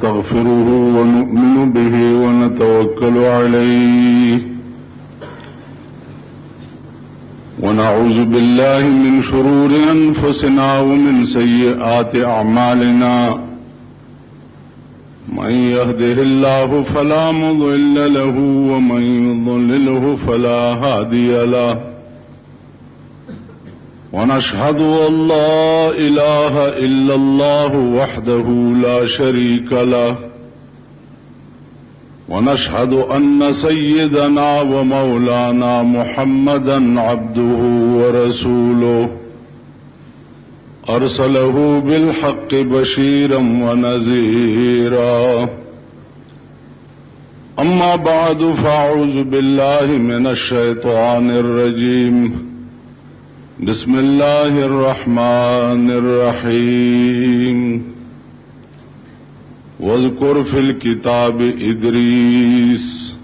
ونستغفره ونؤمن به ونتوكل عليه ونعوذ بالله من شرور أنفسنا ومن سيئات أعمالنا من يهده الله فلا مضل له ومن يضلله فلا هادي له ونشهد أن لا إله إلا الله وحده لا شريك له ونشهد أن سيدنا ومولانا محمدا عبده ورسوله أرسله بالحق بشيرا ونذيرا أما بعد فأعوذ بالله من الشيطان الرجيم بسم الله الرحمن الرحيم واذكر في الكتاب إدريس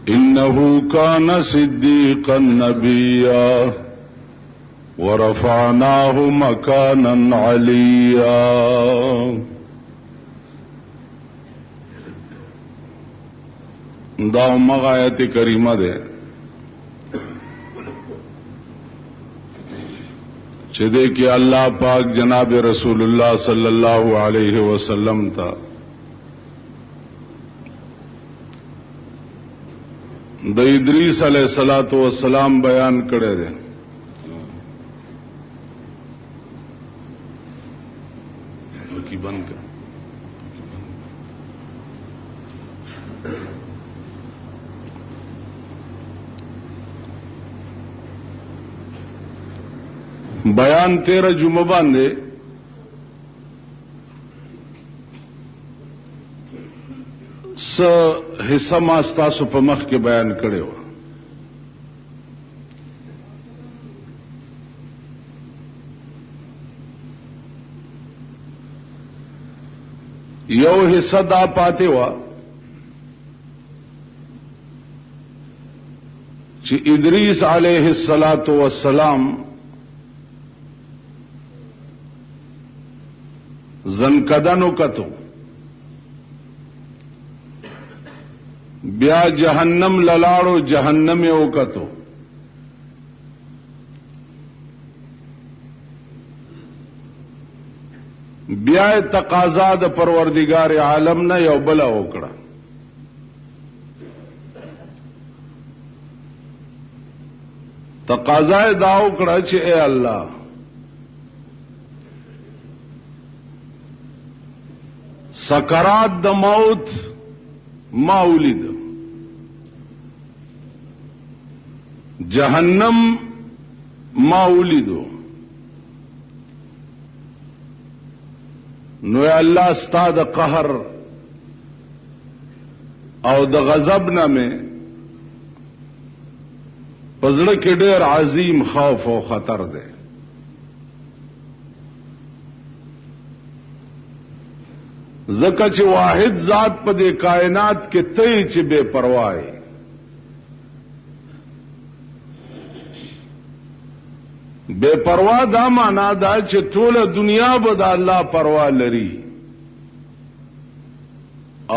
إنه كان صديقا نبيا ورفعناه مكانا عليا دا مغایت کریمہ دے چدے کہ اللہ پاک جناب رسول اللہ صلی اللہ علیہ وسلم تا د ادریس علیہ الصلوۃ والسلام بیان کرے دے کی بند کر بیان 13 جمعہ باندے س حصہ ماستاسو په مخ کې بیان کړو یو حصہ دا پاتې وا چې ادریس علیہ الصلوۃ والسلام زنکدنو کتو بیا جہنم للاړو جہنم او کتو بیا تقاضا د پروردگار عالم نه یو بل وکړه تقاضا دا وکړه چې اے الله سکرات د موت ما ولید جهنم ما ولیدو نو الله استاد قهر او د غضب نه مې پزړه کې ډېر عظیم خوف او خطر ده زکه چې واحد ذات په دې کائنات کې ته چې بے پروا ہے بے پروا دا معنا دا چې ټول دنیا به د الله پروا لري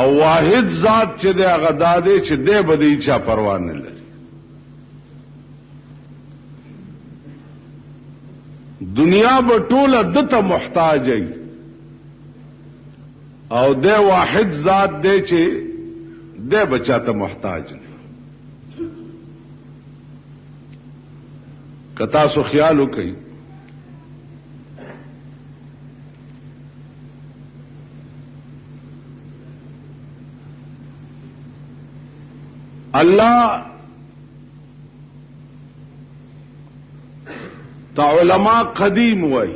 او واحد ذات چې د غداده چې دې بدی چا پروا نه لري دنیا به ټول دته محتاج ای او دے واحد ذات دے چې دے بچاته محتاج نه کتا سو خیال وکي الله تا علماء قدیم وای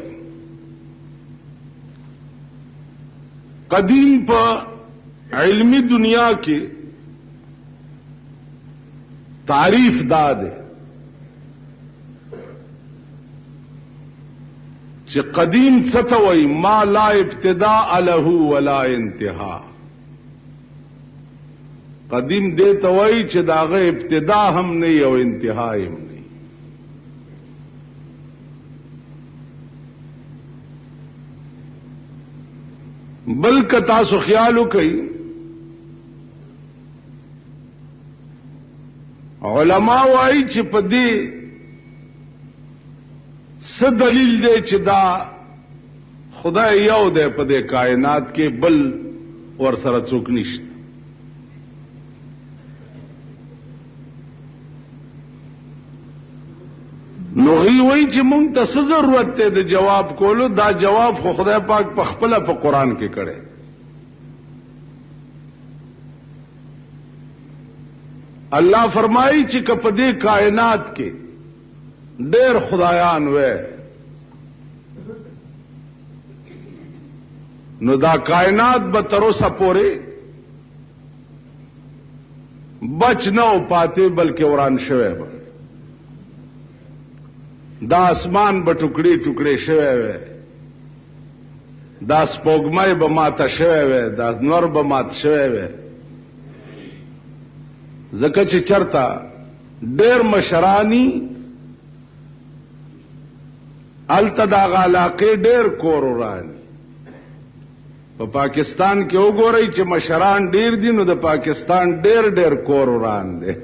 قدیم په علمی دنیا کې تعریف داده چې قدیم څه ته وایي ما لا ابتداء له ولا انتها قدیم دې ته وایي چې داغه ابتدا هم نه او انتها هم نه بلکې تاسو خیال وکئ علما وایي چې په دې څه دلیل دی چې دا خدای یو دی په دې کائنات کې بل ور سره څوک نشته. نو غي وایي چې مونږ ته څه ضرورت دی د جواب کولو؟ دا جواب خو خدای پاک په خپل په قران کې کړی. الله فرمایي چې په دې کائنات کې ډېر خدایان وې نو دا کائنات به تر اوسه پورې بچ نه او پاتې بلکې وران شوی به. دا اسمان به ټوکړي ټوکړي شوی وې، دا سپوږمۍ به ماته شوی وې، دا نور به مات شوی وې. ځکه چې چرته ډېر مشرانی الته دغه علاقې ډېر کور وران. په پاکستان کې وګورئ چې مشران ډېر دي نو د پاکستان ډېر کور وران دي.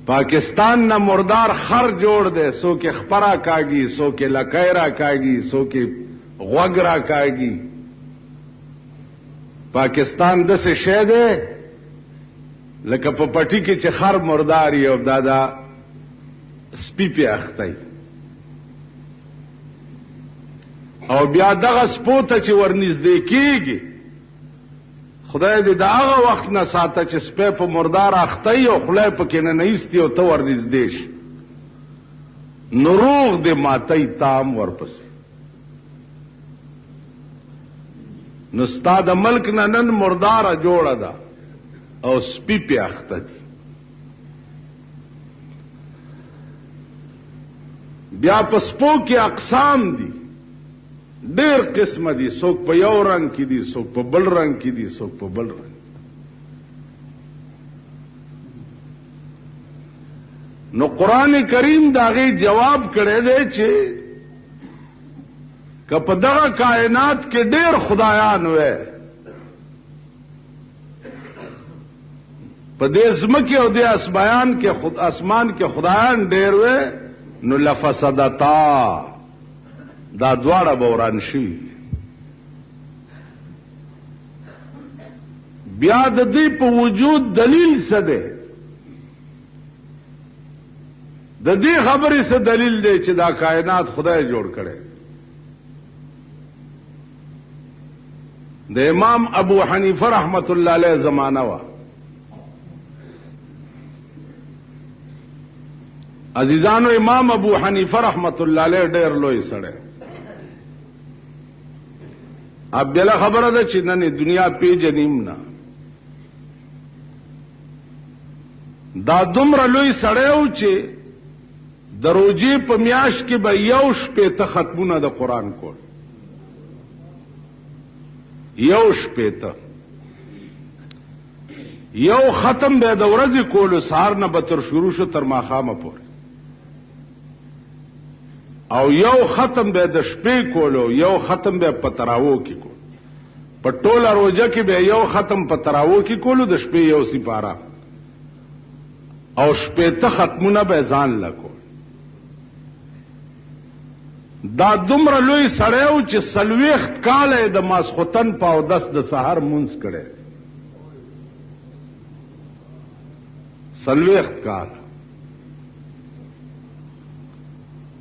پاکستان نه مردار خر جوړ دی، څوک یې خپره کاږي، څوک یې لکۍ را کاږي، څوک یې غوږ را کاږي. پاکستان داسې شی دی لکه په پټي کې چې خر مردار وي او دا سپي پې اختی او بیا دغه سپو ته چې ورنږدې کېږي خدای دې د هغه وخت نه ساته چې سپی په مردار اختی او خوله پکې نه ایستي او ته ورنږدې شي نو روغ دې ماتی تام ورپسې. نو ستا د ملک نه نن مرداره جوړه ده او سپي پې اخته دي. بیا په سپو کې اقسام دي، ډېر قسمه دي، څوک په یو رنگ کې دي، څوک په بل رنگ کې دي، څوک په بل رنگ. نو قرآن کریم دا غي جواب کړی دی چې که په دغه کائنات کې ډېر خدایان وې، په دې ځمکې او دې اسمان کې خدایان ډېر وې نو لفسدتا دا دواړه به وران شي. بیا د دې په وجود دلیل څه دی؟ د دې خبرې څه دلیل دی چې دا کائنات خدای جوړ کړي؟ د امام ابو حنیفه رحمت الله علیه زمانہ وا. عزیزانو امام ابو حنیفه رحمت الله علیه ډېر لوی سړی. اب بلا خبره ده چې نن دنیا پیژنیم نه. دا دومره لوی سړی و چې د روژې په میاشت کې به 1 ختمونه د قرآن کول، 1 یو ختم به د ورځې کولو، سهار نه به تر شروع شو تر ماښامه پورې، او یو ختم به د شپې کولو، یو ختم به په تراوو کې کولو. په ټوله روژه کې به یو ختم په تراوو کې کولو، د شپې یو سپاره، او 80 ختمونه به ځان لکو. دا دومره لوی سړی و چې 40 کاله د ماسخوتن په اودس د سحر مونځ کړی، 40 کاله.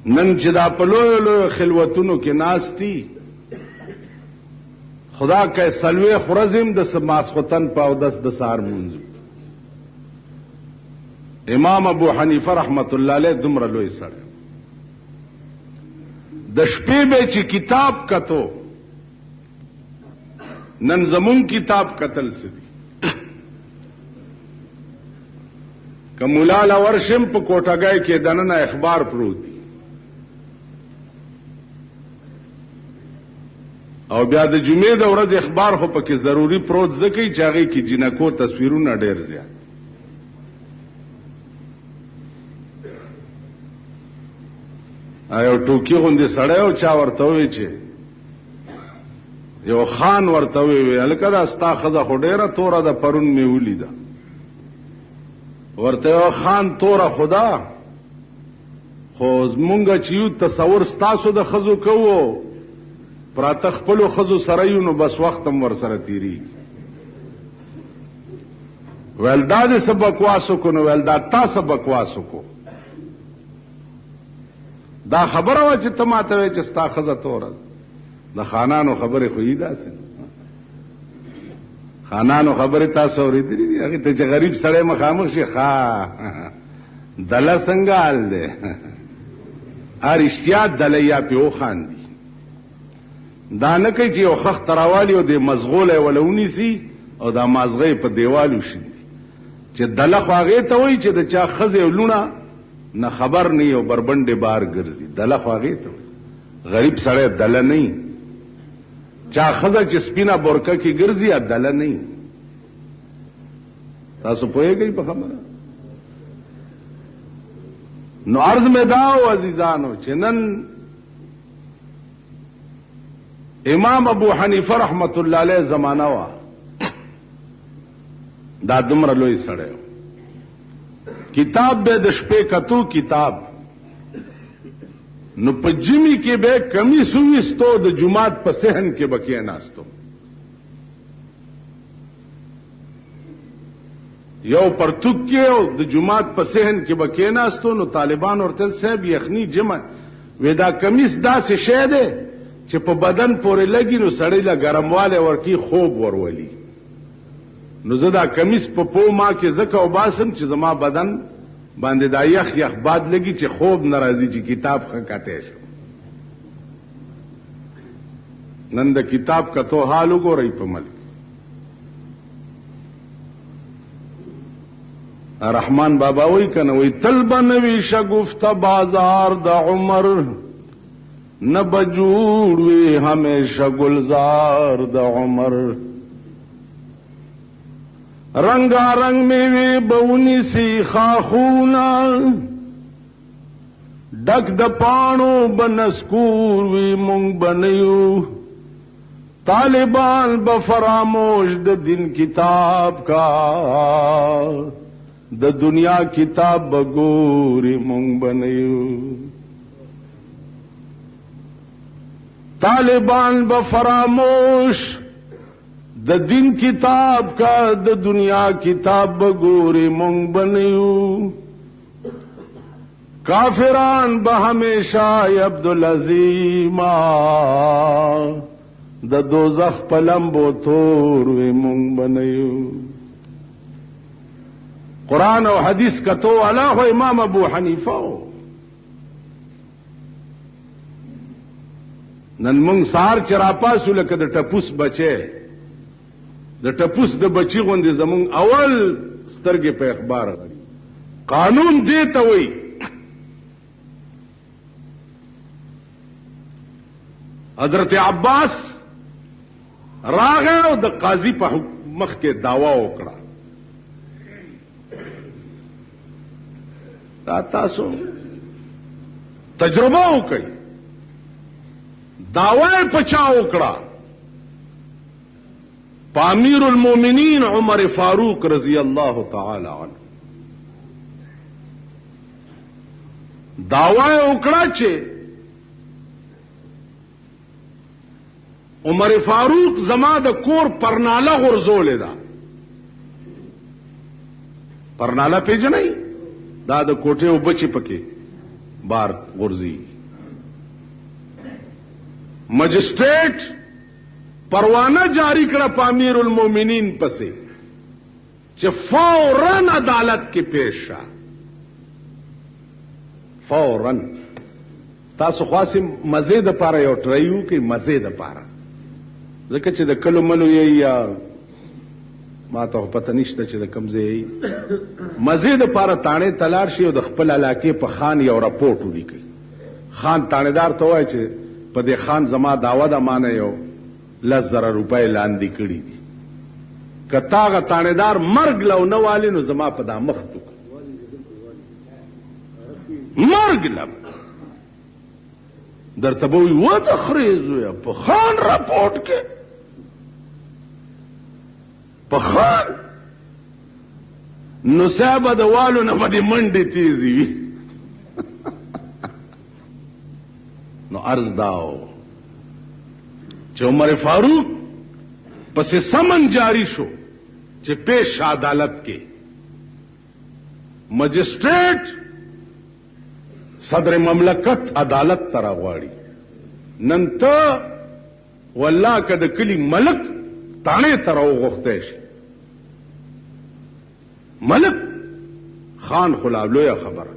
نن چې دا په لویو خلوتونو کې ناستی خدا که 40 ورځې د ماسخوتن په اودس د سحر مونځ. امام ابو حنیفه رحمت الله علیه دومره لوی سړی. د شپې به چې کتاب کتو، نن زمون کتاب کتل سدي که مولا لورشم په کوټګای کې دننه اخبار پروت دي او بیا د جمعې د ورځ اخبار خو پکې ضروری پروت ځکه چې هغه کې جنکو تصویرونه ډېر زیات. یو ټوکی غوندې سړی او چا ورته وی چې یو خان ورته وی هلکه دا ستا ښځه خو ډېره توره ده پرون مې ولیده ورته یو خان توره خدا خو زمونږ چې یو تصور ستاسو د ښځو کوو پراته خپلو ښځو سره یو نو بس وخت هم ورسره تېرېږي ویل دا دې څه بکواس وکړو نو ویل دا تا څه بکواس وکړو دا خبره وه چې ته ماته وایې چې ستا ښځه توره ده د خانانو خبرې خو یې داسې خانانو خبرې تاسو اورېدلې دي هغې ته چې غریب سړی مخامخ شي ښه دله څنګه حال دی رښتیا دله یا پې وخاندي دا نه کوي چې یو خښ ته راوالي او دې مزغولی وله ونیسي او دا مازغه یې په دیوال وشیندي چې دله خو هغې ته وایي چې د چا ښځې او لوڼه نه خبر نه او بربنډې بار ګرځي دله خو هغې ته وایي غریب سړی دله نه وي چا ښځه چې سپینه بورکه کې ګرځي دله نه وي تاسو پوهېږئ په خبره نو عرض مې دا و عزیزانو چې نن امام ابو حنیفه رحمت الله علیه زمانہ وا دا دومره لوی سړی کتاب به د شپې کتو کتاب نو په جمی کې به کمیس ویستو د جمعات په صحن کې به کېناستو یو پرتوک کې او د جمعات په صحن کې به کېناستو نو طالبان ورته صاحب یخنی جمع ودا کمیس داسې شی دی چې په بدن پورې لګي نو سړی له ګرمواله ورکی خوب ورولي نو زه دا کمیس په پو ما کې زکه او باسم چې زما بدن باندې دا یخ یخ باد لګي چې خوب ناراضي چې کتاب خکاته شو نن د کتاب کتو حال وګورئ په ملک رحمان بابا وی کنه وی طلب نوی شگفت بازار د عمر نہ بجوڑ وی ہمیشہ گلزار د عمر رنگا رنگ میں وی بونی سی خاخونا ڈک د پانو بنسکور وی مونگ بنیو طالبان بفراموش د دن کتاب کا د دنیا کتاب بگوری مونگ بنیو طالبان بفراموش د دین کتاب کا د دنیا کتاب بگوری مونگ بنیو کافران بہمیشہ عبدالعظیمہ د دوزخ پلمبو تور وی مونگ بنیو قرآن او حدیث کتو علا ہو امام ابو حنیفہ نن مونږ سار چراپاسو لکه د ټپوس بچي د ټپوس د بچي غوندې زمونږ اول سترګې په اخبار غړي قانون دې ته وایي حضرت عباس راغی او د قاضي په مخ کې دعوا وکړه دا تاسو تجربه وکړئ دعوی پچا وکړه په امیر المؤمنین عمر فاروق رضی الله تعالی عنہ دعوی وکړه چې عمر فاروق زما د کور پرناله غرزولې ده پرناله پیژنئ دا د کوټې او بچی پکې بار غرزي مجسٹریٹ پروانه جاری کړه په امیر المؤمنین پسې چې فوراً عدالت کې پیش شه فوراً تاسو خاصه مزه د پاره یو ټرایو کې مزه د پاره ځکه چې د کلو ملو یې یا ما ته پته نشته چې د کمزې مزه د پاره تانه تلار شي او د خپل علاقې په خان یو راپورټ ولیکي خان تانیدار ته وایي چې په دې خان زما داوا د مانه یو 10,000 روپۍ لاندې کړي دي کتاغه تانیدار مرګ لو نه والی نو زما په دا مخ تو مرګ لم درته به وي وتخرې زویه په خان راپورټ کې په خان نو صاحب د والو نه به دې منډې تیزې وي نو عرض داو چې عمر فاروق پسې سمن جاری شو چې پیش عدالت کې مجسټریټ صدر مملکت عدالت ترا غواړي نن ته والله که د کلی ملک تانه تر وغوښته شي ملک خان خلابلویا خبره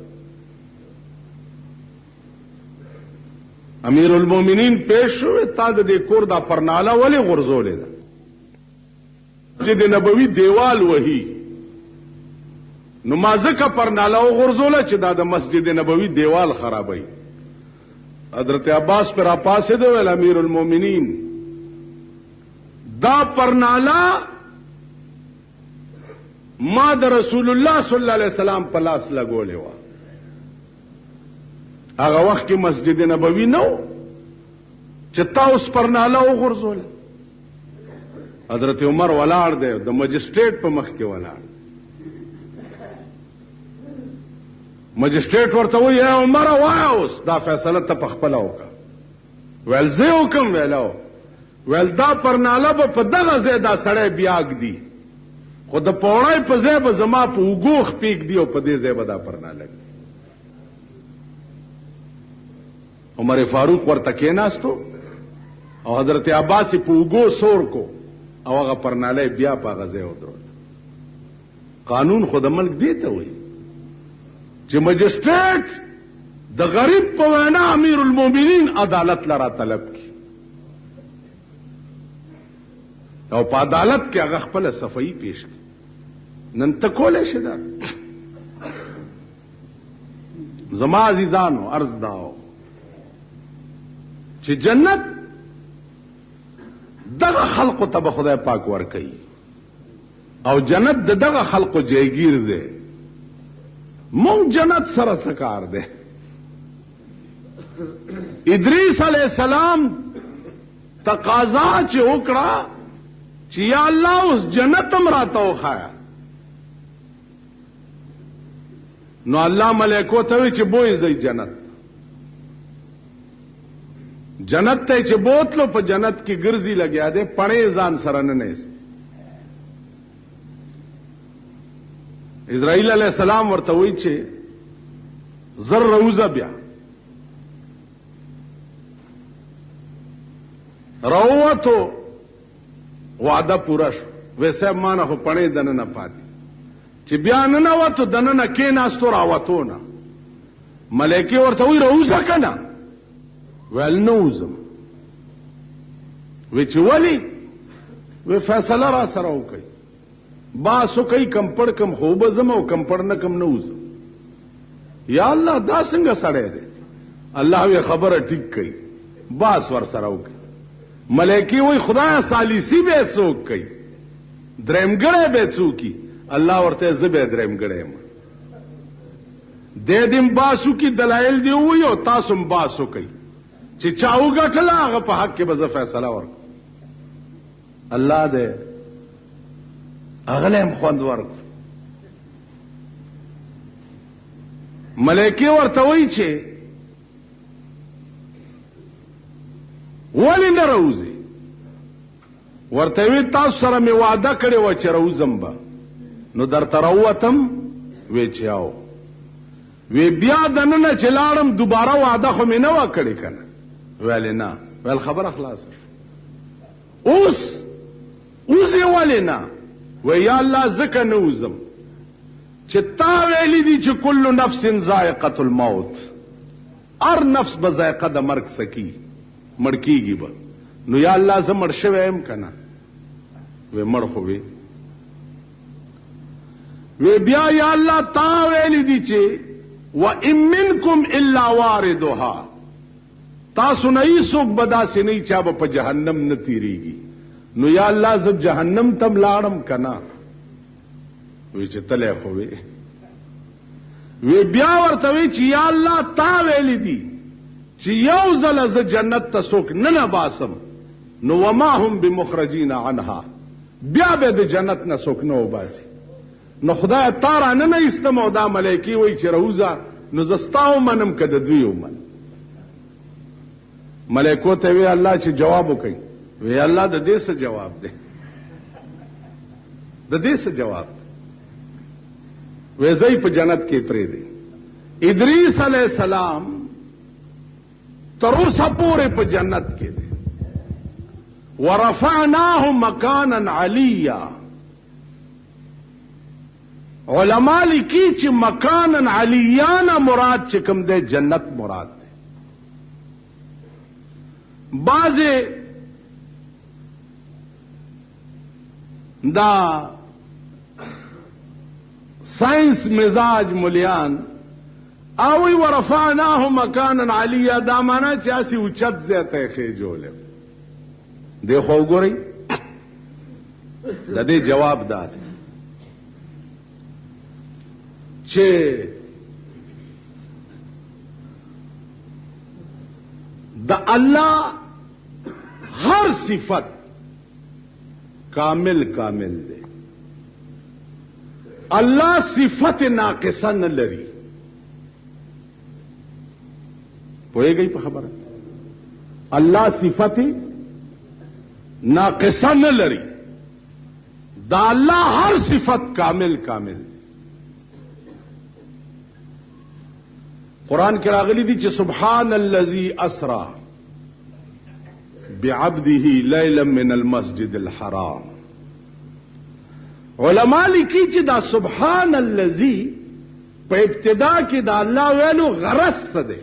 امیر المومنین پیش شو تا د دې کور دا پرناله ولې غرزولې ده مسجد نبوي دیوال وهي نو ما ځکه پرناله غرزوله چې دا د مسجد نبوي دیوال خرابوي حضرت عباس پر اپاسه دو ویل امیر المومنین دا پرناله ما د رسول الله صلی الله علیه وسلم په لاس لګولې و هغه وخت کې مسجد نبوي نو چې تاسو پرناله وغورځول حضرت عمر ولاړ دی د مجسټریټ په مخ کې ولاړ مجسټریټ ورته وایي عمر واوس دا فیصله ته په خپل وکړه ویل زه حکم ویلو ویل دا پرناله به په دغه ځای دا سړی بیاګ دی خو د پوړای په ځای به زما په وګوخ پیک دی او په دې ځای به دا پرناله عمر فاروق ورته کېناستو او حضرت عباس په وګو سور کو او هغه پرناله بیا په هغه ځای ودرول قانون خو د ملک دی ته وایي چې مجسټریټ د غریب په وینا امیر المومنین عدالت لرا طلب کی او په عدالت کې هغه خپل صفائی پیش کی نن تکولې شدا زما عزیزانو عرض داو چې جنت دغه خلقو ته خدای پاک ور کوي او جنت دغه خلقو جایگیر دی مونږ جنت سره څه کار دی ادریس علیہ السلام تقاضا چې وکړه چې یا الله اوس جنت هم راته وخایا نو الله ملائکو ته وی چې بوې زئی جنت جنت ته چې بوتلو په جنت کې ګرځي لګیا دی پړې ځان سره نه نیس اسرائیل علیہ السلام ورته وی چې زر روزه بیا روتو وعده پورا شو ویسه مانه خو پړې دنه نه پاتې چې بیا نه وته دنه نه کې ناستو راوتو نه ملائکه ورته وی روزه کنه ویل نوزم وی چې ولی وی فیصله را سره وکړي باسو کوي کم پړ کم خوب زم او کم پړ نه کم نوزم یا الله دا څنګه سړی دی الله وی خبره ټیک کوي باس ور سره وکړي ملائکی وی خدای ثالثی به څوک کوي درېمګړی به څوکي الله ورته زبه درېمګړی ما دې دیم باسو کی دلایل دی وی او تاسو باسو کوي چې چاو غټلا هغه په حق کې به فیصله ورک الله دې اغلم خوند ورک ملائکه ورته وی چې ولی نه روزي ورته وی تاسو سره می وعده کړی و چې روزم به نو در تروتم وی چاو وی بیا دنه چلاړم دوباره وعده خو می نه وکړی کنه ویل نه ویل خبر اخلاص اوس ولی نه و یا الله زکه نوزم چې تا ویلی دي چې کل نفس ذائقه الموت هر نفس به ذائقه د مرګ سکی مړکیږي به نو یا الله زه مړ شوم کنه و مړ خو وی بیا یا الله تا ویلی دي چې و ان منکم الا واردها تاسو نه هیڅوک بداسې نه چا به په جهنم نه تیریږي نو یا الله زب جهنم تم لاړم کنا وی چې تله خو وی بیا ورته وی چې یا الله تا ویل دي چې یو ځل ز جنت ته څوک نه باسم نو وما هم بمخرجین عنها بیا به د جنت نه څوک نه وباسي. نو خدای تارا نه ایستم او دا ملایکی وای چې روزه نو زستاو منم کده دوی ومن. ملائکو ته وی الله چې جواب وکړي وی الله د دې څه جواب دی د دې څه جواب وی زئی په جنت کې پرې دی. ادریس علیہ السلام تر اوسه پورې په جنت کې دی. ورفعناه مکانا علیا علماء لیکي چې مکانا علیانا مراد چې کوم دی جنت مراد دی. بعض دا سائنس مزاج مليان اوی ورفعناه مکانا علیا دا مانا چاسی اوچت زیته خیجوله دیکھو وګورئ د دې جواب داد چې د الله ہر صفت کامل کامل دے. اللہ صفت ناقصہ نہ لری پوئے گئی پہ خبر اللہ صفت ناقصہ نہ لری دا اللہ ہر صفت کامل کامل دے. قرآن کے راغلی دی چې سبحان الذی اسرا بعبده لیلا من المسجد الحرام. علماء لیکي چې دا سبحان الذی په ابتدا کې دا الله ویلو غرض څه دی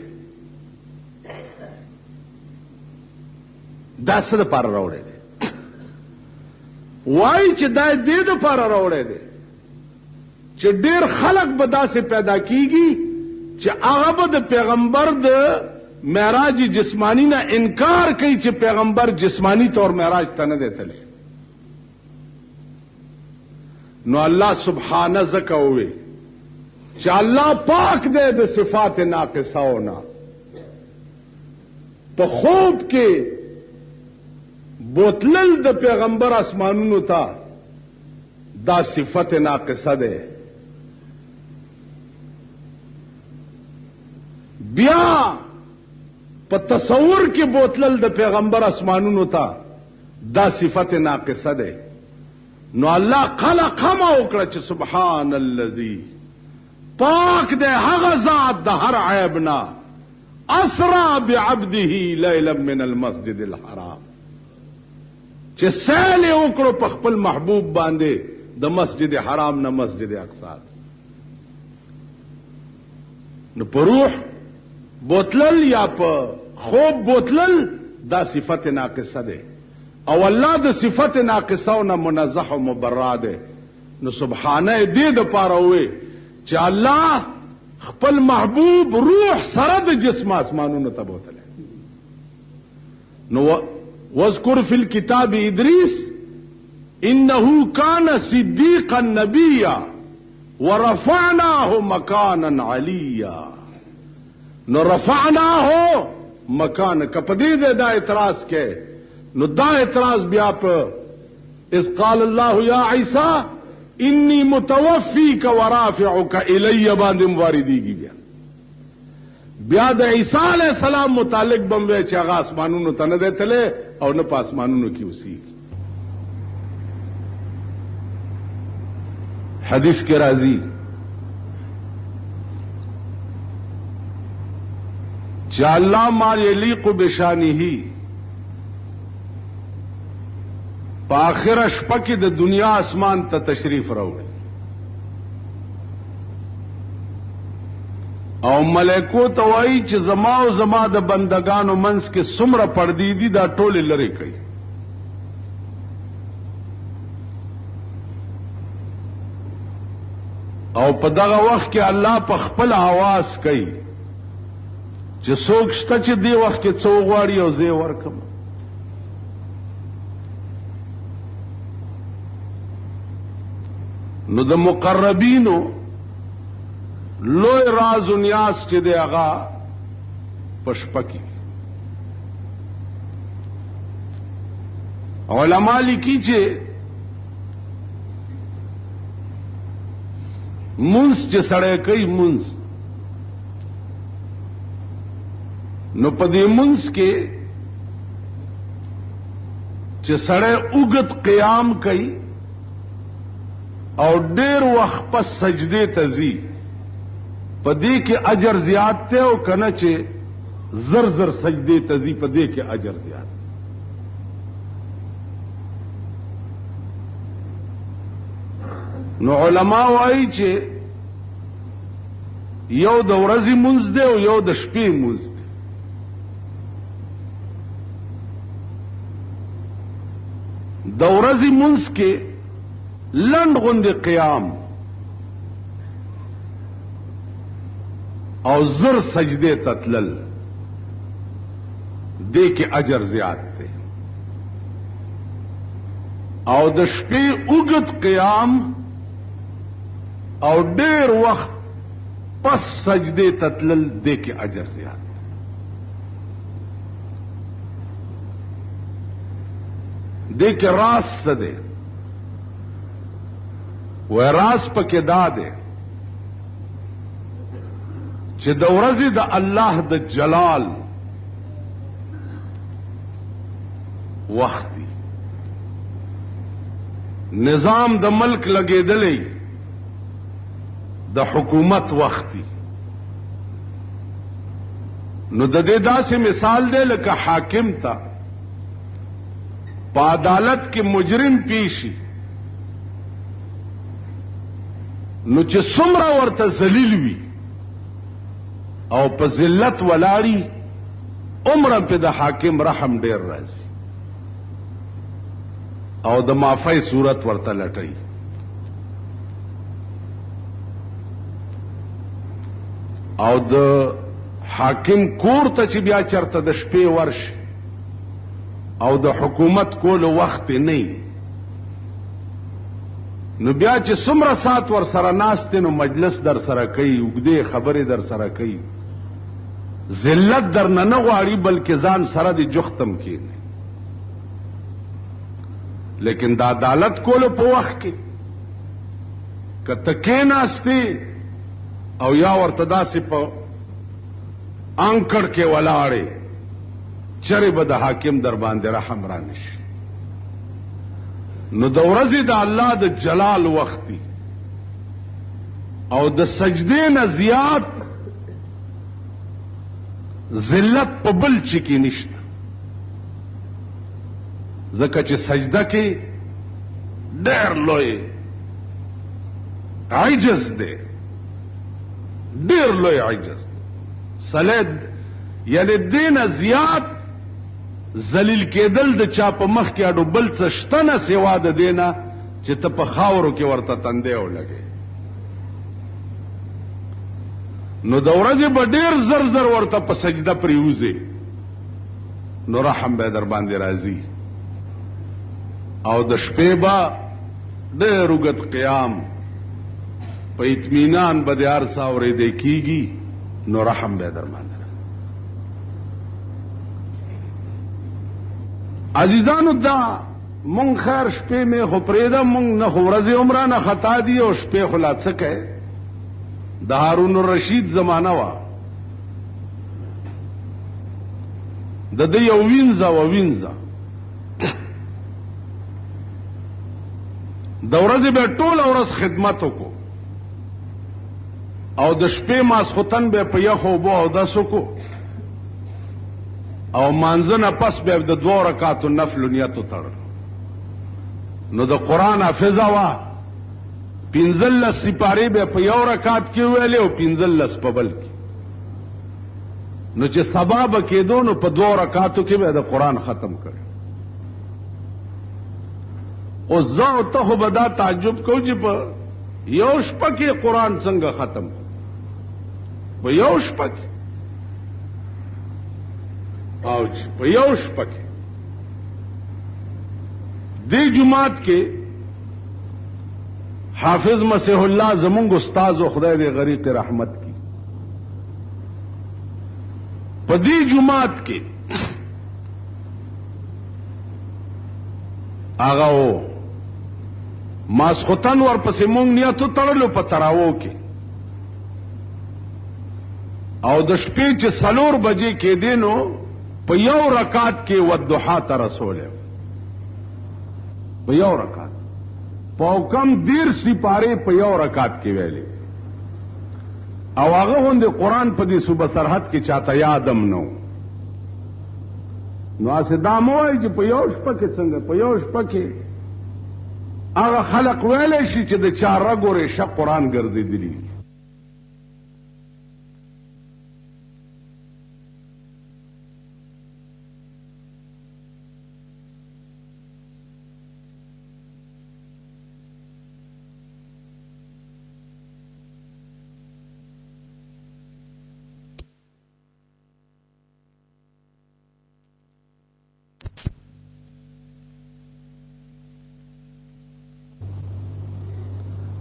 دا څه لپاره راوړی دی وایي چې دا دې لپاره راوړی دی چې ډېر خلق به داسې پیدا کیږي چې هغه به د پیغمبر د معراج جسمانی نه انکار کوي چې پیغمبر جسمانی طور معراج ته نه دی تللی. نو الله سبحانه زکه وي چې الله پاک دی د صفات ناقصهونه. په خوب کې بوتلل د پیغمبر اسمانونو ته دا صفت ناقصه ده. بیا په تصور کې بوتلل د پیغمبر اسمانونو ته دا صفت ناقصه ده. نو الله خلق هم وکړه چې سبحان الذی پاک ده هغه ذات د هر عیب نه اسرا بعبده لیلا من المسجد الحرام چې سال وکړو په خپل محبوب باندې د مسجد حرام نه مسجد اقصی. نو په روح بوتلل یا په خوب بوتلل دا صفت ناقصه ده او الله د صفت ناقصه نه منزه او مبرأ ده. نو سبحانه دې د پاره وي چې الله خپل محبوب روح سره د جسم اسمانونو ته بوتل. نو واذكر في الكتاب ادریس انه كان صديقا نبيا ورفعناه مكانا عليا. نو رفعناه مکان کپدی دے دا اعتراض کے نو دا اعتراض بیا په اذ قال الله یا عیسی انی متوفیک ورافعک الی باندې مواردیږي. بیا د عیسی علیہ السلام متعلق بموي چې هغه اسمانونو ته نه دیتله او نه په اسمانونو کې اوسېږي. حدیث کې راځي چې الله ما یلیق بشانه په آخر شپه کې د دنیا اسمان ته تشریف راوړي او ملائکو ته وایي چې زما او زما د بندگانو منځ کې څومره پردې دي دا ټول لري کوي. او په دغه وخت کې الله په خپل आवाज کوي چې څوک شته چې دی وخت کې څو غواړي او زه ورکم. نو د مقربینو لوی راز و نیاز چې دی هغه پشپکی علماء لیکي چې منځ چې سړی کوي منځ نو په دې منځ کې چې سړی اوږد قیام کوي او ډېر وخت پس سجدې ته ځي په دې کې اجر زیات دی او کنه چې زر زر سجدې ته ځي په دې کې اجر زیات. نو علما وایي چې یو د ورځې مونځ دی او یو د شپې مونځ دی. د ورځې مونځ کې لنډ غوندې قیام او زر سجدې ته تلل دې کې اجر زیات دی او د شپې اوږد قیام او ډېر وخت پس سجدې ته تلل دې کې اجر زیات دی. دې کې راز څه دی؟ وای راز پکې دا دی چې د ورځې د الله د جلال وخت دی، نظام د ملک لګېدلی د حکومت وخت دی. نو د دې داسې مثال دی لکه حاکم ته په عدالت کې مجرم پیشي نو چې څومره ورته ذلیل وي او په ذلت ولاړی عمره په د حاکم رحم ډیر راځي او د معافی صورت ورته لټي. او د حاکم کور ته چې بیا چرته د شپې ورشي او د حکومت کولو وخت نه نو بیا چې څومره سات ور سره ناست نو مجلس در سره کوي، وګدې خبرې در سره کوي، ذلت در نه غواړي بلکې ځان سره د جختم کیني. لیکن د عدالت کولو په وخت کې کته کې ناشتي او یا ورته داسې په انکړ کې ولاړې چرې به د حاکم در باندې رحم را نشي. نو د ورځې د الله د جلال وخت دی او د سجدې نه زیات ذلت په بل چی کې نشته، ځکه چې سجده کې ډېر لوی عجز دی، ډېر لوی عجز دی. سلید یعنی دینه زیات ذلیل کېدل د چا په مخ کې اډو بل څه شته نه سوا د دینه چې ته په خاورو کې ورته تندې ولګې. نو د ورځې به ډېر زر زر ورته په سجده پریوځې نو رحم به در باندې راځي او د شپې به ډېر اوږد قیام په اطمینان به د هر څه اورېدی کېږي نو رحم به در باندې. عزیزانو دا مونږ خیر شپې مې خو پرېږده، مونږ نه خو ورځې عمره نه خطا دي او شپې خو لا څه کوې. د هارون الرشید زمانه وه، د ده یو وینځه د ورځې به ټوله ورځ خدمت وکړو او د شپې ماسخوتن به په یخو اوبو اودس وکړو او مانځه نه پس به د 2 رکعاتو نفل نیت وتړل. نو د قرآن حافظه وه، 15 سپارې به په یو رکعت کې ویلې او 15 په بل کې. نو چې سبا به کېدو نو په 2 رکعاتو کې به د قرآن ختم کړ. او زه او ته خو به دا تعجب کوو چې په یو شپه کې قرآن څنګه ختم کړ، په یو شپه کې او په یو شپه کې. دې جماعت کې حافظ مسیح الله زمونږ استاد او خدای دې غریق رحمت کی په پدی جماعت کې هغه و ماسختن ورپسې مونږ نیتو تړلو په تراوو کې او د شپې چې 4 بجې کې دینو په یو رکعت کې والضحى ته رسوله په یو رکعت په کم 10 سپاره په یو رکعت کې ویلې او هغه باندې قران په دې صوبه سرحد کې چاته یادم نو اسه دا موای چې په یو شپه کې څنګه په یو شپه کې هغه خلق ویلې شي چې د چار رګورې ش قران ګرځېدلی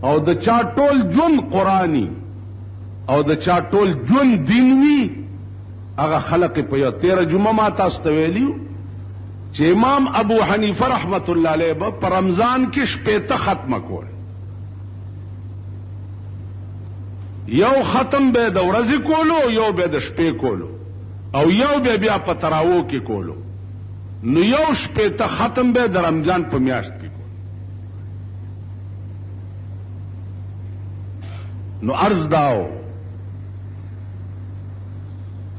او د چا ټول جون قرآنی او د چا ټول جون دینوی هغه خلق په یو 13 جمعه ما تاسو ته ویلیو چې امام ابو حنیفه رحمت الله علیه په رمضان کې شپه ته ختم کول یو ختم به د ورځې کولو یو به د شپې کولو او یو به بیا په تراوو کې کولو نو یو شپه ته ختم به د رمضان په میاشت کې نو عرض داو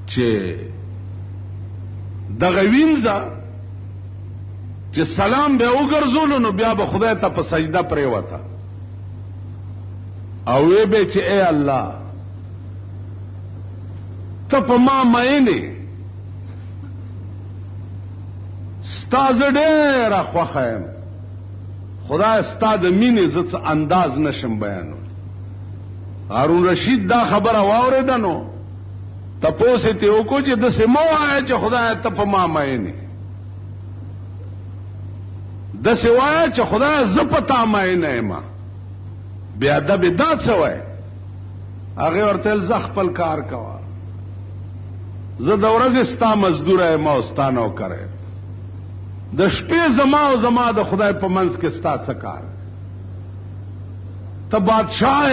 چې دغه وینځه چې سلام به وګرځولو نو بیا به خدای ته په سجده پرې وته او وی به چې اے الله ته په ما مینه ستاز ډېر خوخایم خدای ستاد مینه زڅ انداز نشم بیانو هارون رشید دا خبره واوریدنو تپوسه ته وکړو چې د سمو آیا چې خدای ته په ما مینه د سوایا چې خدای ز پتا مینه ما بیا د بدعت سوای هغه ورته ز خپل کار کوا زه د ورځې ستا مزدوره ما واستانو کرے د شپې زما او زما د خدای په منځ کې ستا څه کار ته بادشاہ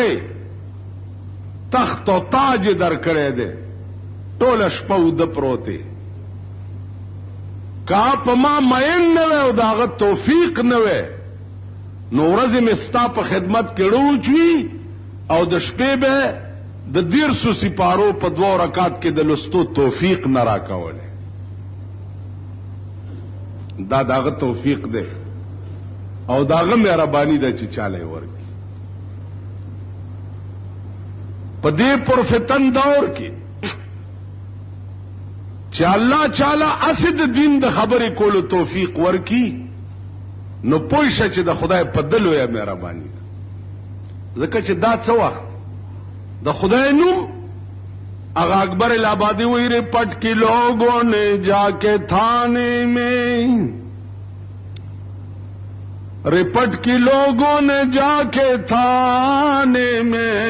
تخت او تاج در کړی دی ټول شپه د پروته کا په ما مین نه او داغه توفیق نه وې نو ورځې مستا په خدمت کې روچوي او د شپې به د 150 سپارو په 2 رکعات کې د لستو توفیق نه راکوله دا داغه توفیق دی او داغه مهرباني ده چې چاله ورکی په دې پرفتن دور کې چې الله تعالی اسد دین د خبرې کولو توفیق ورکی نو پوښه چې د خدای په دلو یا مهرباني ځکه چې دا څه وخت د خدای نوم اغا اکبر الہبادی وہی رپٹ کی لوگوں نے جا کے تھانے میں رپٹ کی لوگوں نے جا کے تھانے میں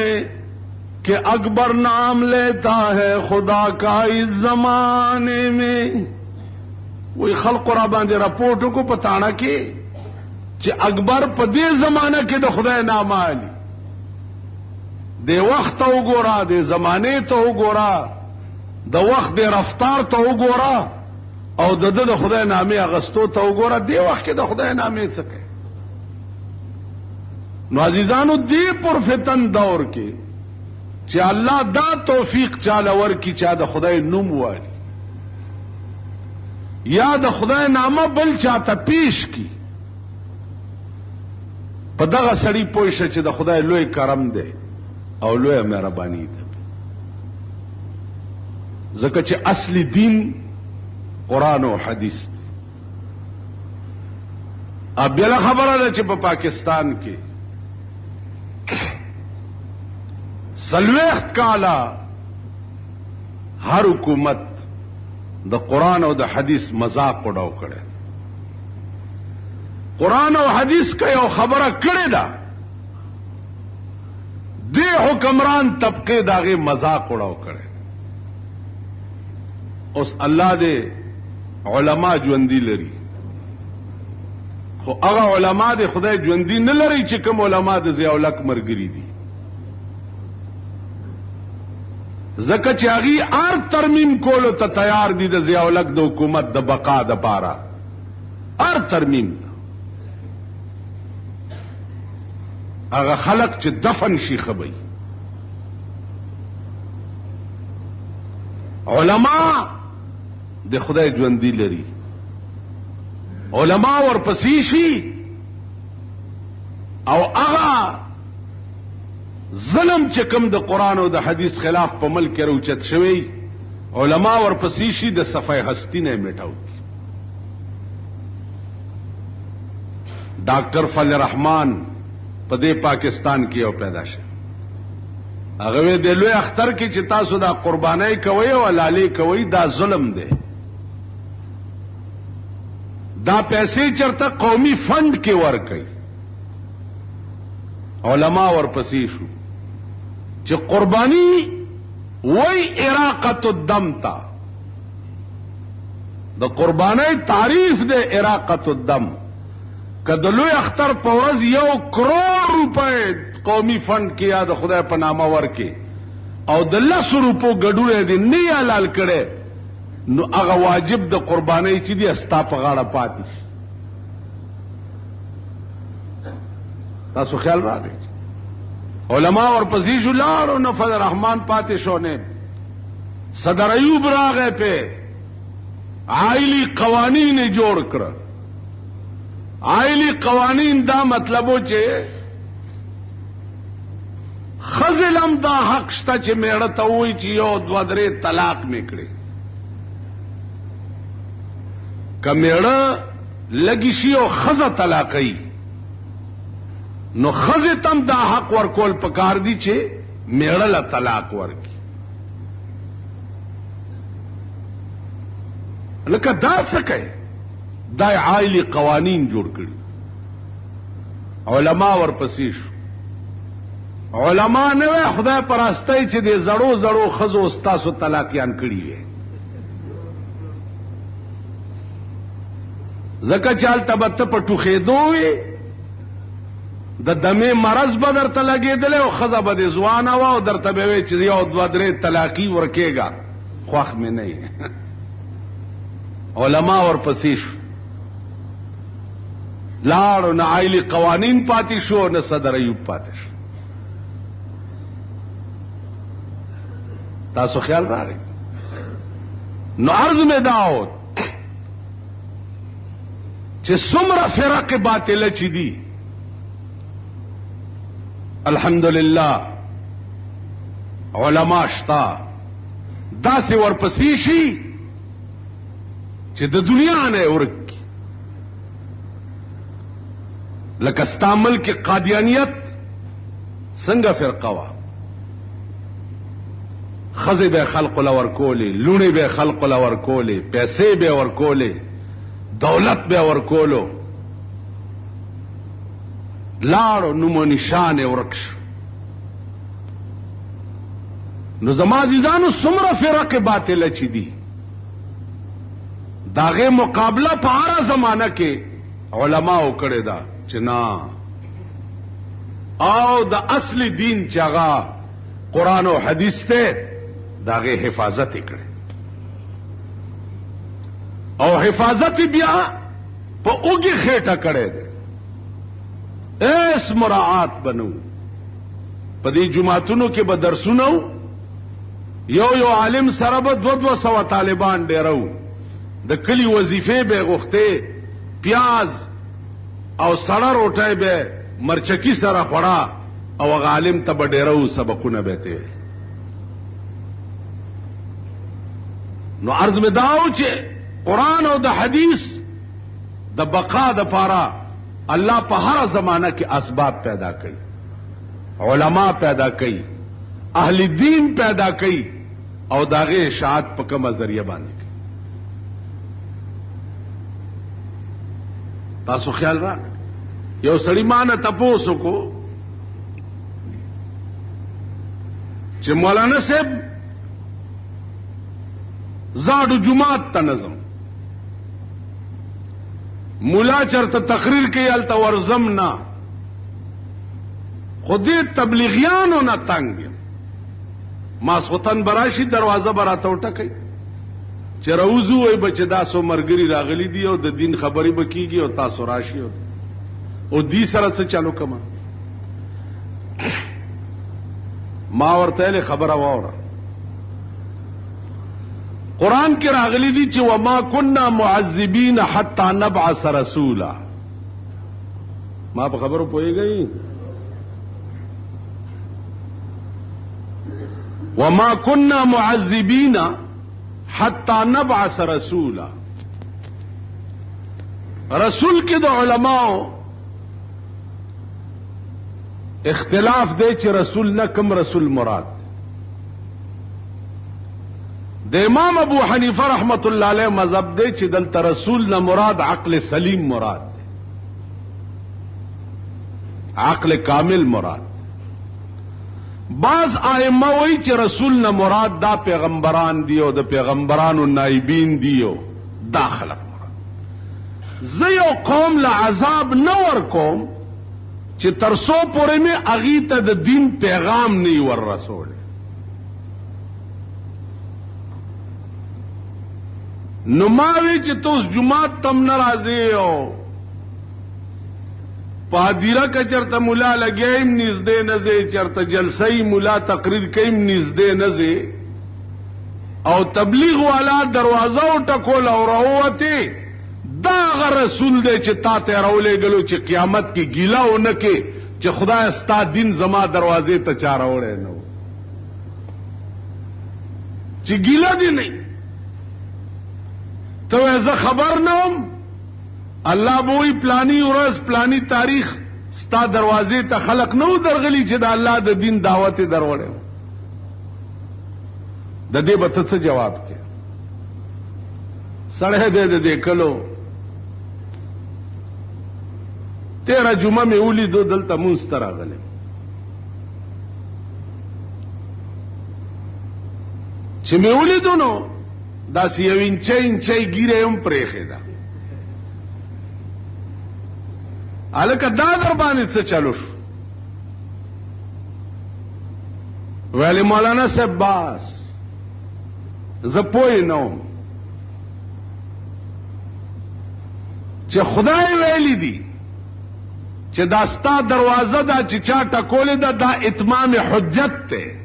کہ اکبر نام لیتا ہے خدا کا اس زمانے میں وہی خلق را باندې رپورټو کو پتانا کې چې اکبر په دې زمانہ کې د خدای نام علی د وخت وګورا د زمانه ته وګورا د وخت د رفتار ته وګورا او د خدای نامې اغستو ته وګورا د وخت کې د خدای نامې څه کوي نو عزیزانو دې پر فتن دور کې چې الله دا توفیق چاله ورکی چا د خدای نوم وایي یا د خدای نامه بل چاته پیش کی په دغه سړی پوښه چې د خدای لوی کرم دی او لوی مهرباني ده ځکه چې اصلي دین قران او حدیث دی ابله خبره ده چې په پاکستان کې سلوخت کالا هر حکومت د قران او د حدیث مذاق وډاو کړي قران او حدیث کې یو خبره کړې ده د حکمران طبقه داغه مذاق وډاو کړي اوس الله دې علما ژوندي لري، خو هغه علما دې خدای ژوندي نه لري چې کوم علما د ضیاء الحق مرګري دي. ځکه چې هغه هر ترمیم کولو ته تیار دي د ضیاء الحق د حکومت د بقا د پاره، هر ترمیم. هغه خلق چې دفن شي خبي علما د خدای ژوندي لري، علما ورپسې شي او هغه ظلم چې کوم د قران او د حدیث خلاف په ملک کې روچت شوی، علما ورپسې شي د صفای هستی نه میټاو. ډاکټر فضل الرحمن په دې پاکستان کې یو پیدا شو، هغه د لوی اختر کې چې تاسو دا قربانای کوي او لاله کوي دا ظلم دی. دا پیسې چرته قومي فند کې ورکړي، علما ورپسې شو چې قرباني وای اراقه الدم تا، د قربانای تعریف د اراقه الدم. کله لوی اختر په ورځ 1 کروڑ روپے قومي فند کې یا د خدای په نامه ورکې او د 10 روپو ګډوړې دي نه حلال کړي، نو هغه واجب د قربانۍ چې دی استا په غاړه پاتې. تاسو خیال راغی علما ورپسې شو لاړو، نو فضل الرحمن پاتې شو نه. صدر ایوب راغی په عائلی قوانین جوړ کړ. عائلی قوانین دا مطلبو چې خزلم دا حق شته چې میړه ته وایي چې یو 2-3 طلاق میکړي، کمیړه لګی شي او خزه طلاقي، نو خزه تم دا حق ورکول پکار دي چې میړه له طلاق ورکي. لکه دا څه کوي، دا عائلی قوانین جوړ کړي. علما ورپسې شو، علما نه خدای پرستای چې د زړو زړو خزو استاسو طلاقیان کړي وي، زکه چال تبت په ټوخېدو وي د دمه مرض به درته لګېدل او خزه به ځوانه و او درته به وي چې یو 2-3 طلاقي ورکېګا، خوښ مې نه. علما ورپسې شو لاړو، نه عائلی قوانین پاتې شو نه صدر ایوب پاتې شو. تاسو خیال راغی. نو عرض میں داو چې څومره فرق باطله چي دي، الحمدلله علما شتا داسې ورپسې شي چې د دنیا نه ورک. لکه استعمال کې قادیانیت څنګه فرقه وا، خزه به خلق لور کولې، لونی به خلق لور کولې، پیسې به ور کولې، دولت به ور کولو، لاړو نومو نشان ورکش. نو زما ديدانو څومره فرق باطله چي دي، داغه مقابله په هر زمانہ کې علماو کړی دا چې نه، او د اصلي دین چې هغه قران او حدیث ته داغه حفاظت کړي، او حفاظت بیا په اوګي خېټه کړي دي. ایس مراعات بنو په دې جمعهتونو کې به درسونه یو عالم سره به 200 طالبان ډیرو، د کلی وظیفه به غوښته، پیاز او سړه روټای به مرچکی سره خورا، او عالم ته به ډیرو سبقونه به ته. نو عرض می داو چې قران او د حدیث د بقا د پاره الله په هر زمانہ کې اسباب پیدا کړي، علما پیدا کړي، اهل دین پیدا کړي، او داغه اشاعت په کومه ذریعہ باندې کړي. تاسو خیال را یو سړی مان تاسو کو چې مولانا صاحب زاړو جماعت ته نظم مولا چرته تقریر کوي الته ورزم نه خودی تبلیغیانو نه تنگ ماسختن براشي دروازه براته وټکي چې روزو وي بچ داسو مرګري راغلي دي او د دین خبري بکیږي او تاسو راشي او دې سره څه چالو کما ما ورته له خبره واره قران کې راغلي دي چې وما كنا معذبين حتى نبعث رسولا ما په خبرو پويږي وما كنا معذبين حتى نبعث رسولا رسول کې د علماو اختلاف دی چې رسول نه کوم رسول مراد د امام ابو حنیفه رحمت الله علیه مذهب دی چې دلته رسول نه مراد عقل سلیم مراد دی عقل کامل مراد بعض ائمه وایي چې رسول نه مراد دا پیغمبران دی او د پیغمبرانو نائبین دی او داخله مراد زه یو قوم له عذاب نه ور کوم چې ترسو پورې می اغي ته د دین پیغام نه ور رسول نو ماوی چې توس جمعه تم ناراضي او پادیرا کا چرته مولا لګیم نږدې نه زی چرته جلسې مولا تقریر کیم نږدې نه زی او تبلیغ والا دروازه او ټکول او راوته دا غ رسول دې چې تا ته راولې غلو چې قیامت کې ګیلا ونه کې چې خدای ستا دین زما دروازې ته چا راوړې نو چې ګیلا دي نه ته زه خبر نوم الله بوئی پلانی ورځ پلانی تاریخ ستا دروازې ته خلق نو درغلی چې د الله د دین دعوت دروړې د دې به څه جواب کې سړی دې کلو 13 جمعه مې ولید دلته مونږ تر راغله چې مې ولید نو دا سیو انچي ګیره هم پرېخه ده الکه دا در باندې څه چالو شو ویلی مولانا صاحب باس زه پوه نو چې خدای ویلی دی چې دا ستا دروازه دا چې چا ټکولې ده دا اتمام حجت ته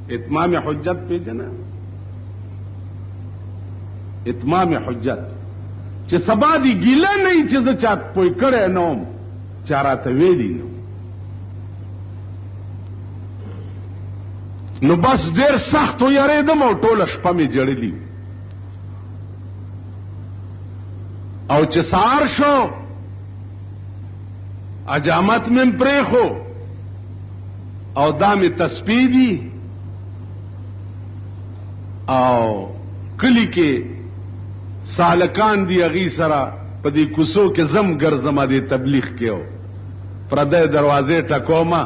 اتمام حجت پیژنه اتمام حجت چې سبا دی ګیله نه چې زه چا پوي کړه نوم چاراته ویلی نو بس ډیر سخت یریدم او ټول شپه می جړلی او چې سار شو اجامت من پریخو او دامي تسبیح دي او کلی کې سالکان دی اغي سره په دې کوسو کې زم ګرځم دې تبلیغ کېو پردې دروازې ټکوما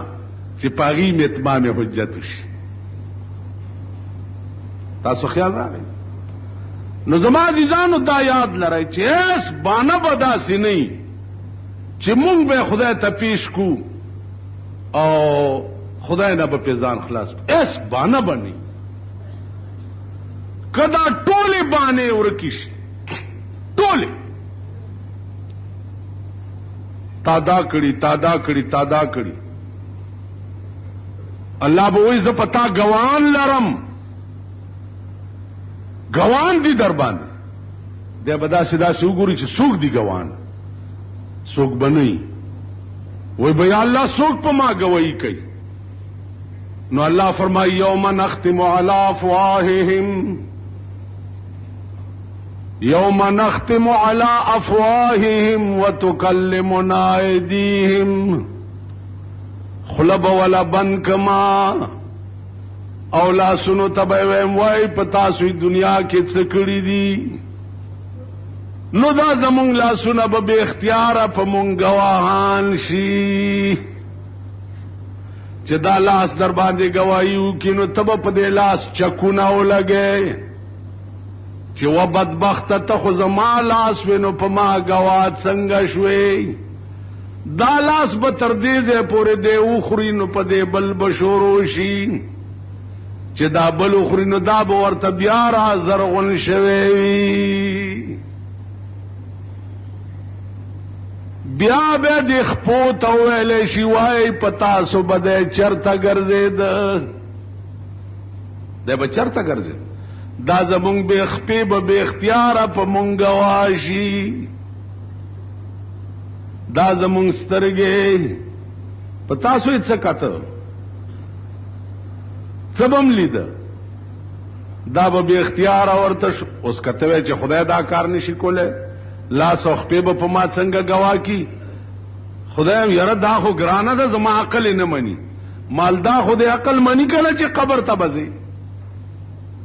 چې پاغي متمام حجت شي تاسو خیال راغی نو زما دي ځانو دا یاد لرای چې اس باندې بداسي نه چې مونږ به خدای ته پیش کو او خدای نه به ځان خلاص اس باندې بني کدا ټوله باندې ورکیش ټوله تادا کړي الله به وې ز پتا غوان لرم غوان دي در باندې د بدا سدا سوګوري چې سوق دي غوان سوق بنئ وې بیا الله سوق په ما غوي کوي نو الله فرمایي یوم نختم علی افواههم یوم نختم علی افواههم وتکلمنا ایدیهم خلب ولا بن کما او لا سنو تبویم وای پتا سوی دنیا کې څه کړی دي نو دا زمونږ لاسونه به اختیار په مونږ گواهان شي چې دا لاس در باندې گوايو کینو تب په دې لاس چکونه ولګي چې و بدبخت ته خو زما لاس وینو په ما غواد څنګه شوي دا لاس به تر دې ځای پورې دی وخوري نو په دې بل بشورو شي چې دا بل وخوري نو دا به ورته بیا را زرغون شوي بیا به د خپو ته ویلی شي وای په تاسو به دی چرته ګرځېده دی به چرته ګرځېد دا زمونږ بې خپې به بې اختیاره په مونږ واشي دا زمونږ سترګې په تاسو یې څه کته څه به م لیده دا به بې اختیاره ورته اوس کته وی چې خدای دا کار نشي کولی لاس او خپې به په ما څنګه ګوا کی خدای یاره دا خو ګرانه ده زما عقل نه مني مالدا خو د عقل مني کله چې قبر ته بځي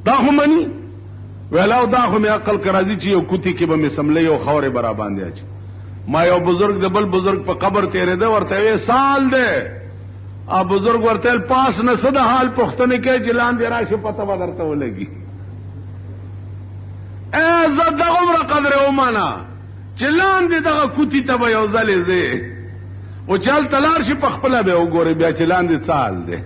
دا خو مني ویلاو دا خو مې عقل کرازي چې یو کوتی کې به مې سملې او خورې برا باندې اچي ما یو بزرگ د بل بزرگ په قبر تیرې ده ورته وی سال ده ا بزرگ ورته پاس نه صد حال پښتنه کې جلان دی راشه پته ودرته ولګي ا زده عمر قدر او معنا چلان دی دغه کوتی ته یو ځلې زه او چل تلار شي په خپل به وګوري بیا چلان دی سال ده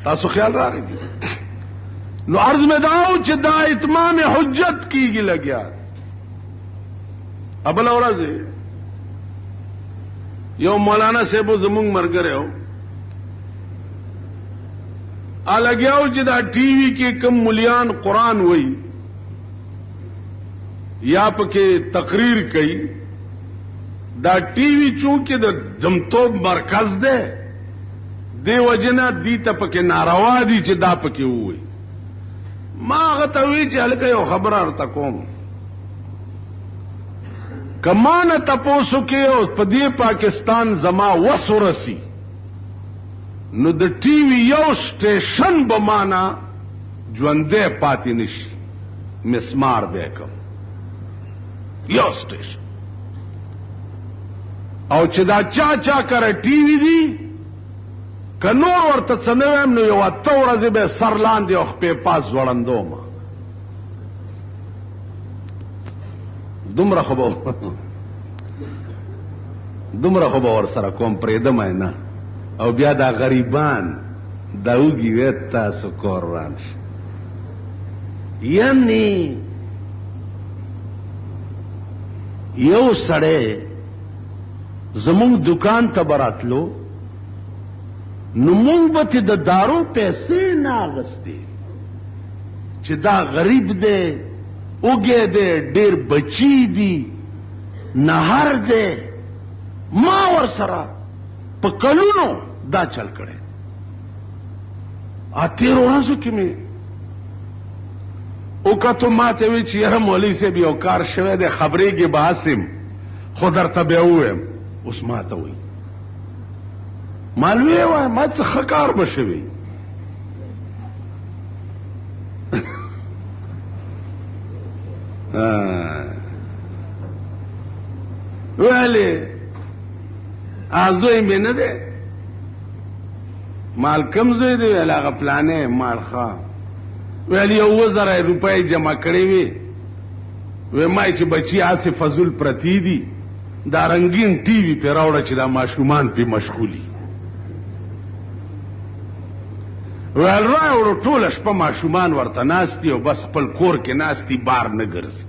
تاسو خیال راغی نو عرض میں داو چې دا اتمام حجت کیږي لګیا ابل اورځه یو مولانا صاحب زمونږ مرګره و الګیاو چې دا ټي وي کې کم مليان قران وای یا پکې تقریر کوي دا ټي وي چونکه د جمتوب مرکز ده دی وجنا دی ته پکې ناروا دي چې دا پکې وای ما غتوی چې هلکه یو خبر ارته کوم کمانه تپوسو کې او په دې پاکستان زما وسورسي نو د ټي وي یو سټیشن بمانا ژوندې پاتې نشي مسمار به کوم یو سټیشن او چې دا چا کړه ټي وي دی کنور ورته څنویم نو یو اته ورځې به سر لاندې او خپې پاس وړندوم دومره خو به ورسره کوم پرېږدم نه او بیا دا غریبان دا وږي وی تاسو کور ران شي یعنی یو سړی زمونږ دکان ته براتلو نو مونږ به د دارو پیسې نه اغستې چې دا غریب دی اوږی دی ډېر بچی دي نهر دی ما ورسره په کلونو دا چل کړی تېرو ورځو کې مې وکتو ما ته وی چې یاره مولوي صاحب یو کار شوی دی خبرېږي به هسم خو درته بیا ووایم اوس ما ته وایي مالوی وای ما څه ښه کار به شوی ویلې زوی مې نه دی مال کم زوی دی ویل هغه پلانې مال ښه ویل 1000 روپۍ جمع کړې وې وی ما چې بچي هسې فضول پرتی دي دا رنګین ټي وي پې راوړه چې دا ماشومان پې مشغولي ویل راوړو ټوله شپه ماشومان ورته ناستي او بس خپل کور کې ناستي بار نه ګرځي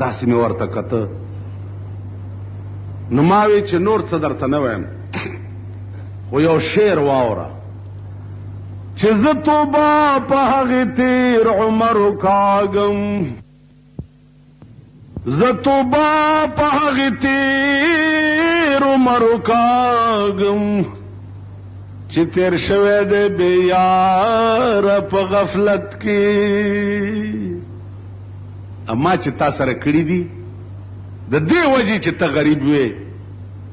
داسې مې ورته کته نو ما وی چې نور څه درته نه وایم خو یو شعر واوره چې زه توبه په هغې تېر عمر وکاږم زه توبه په هغې تېر عمر وکاږم چې تېر شوی دی بې یاره په غفلت کې اما چې تا سره کړي دي د دې وجې چې ته غریب وې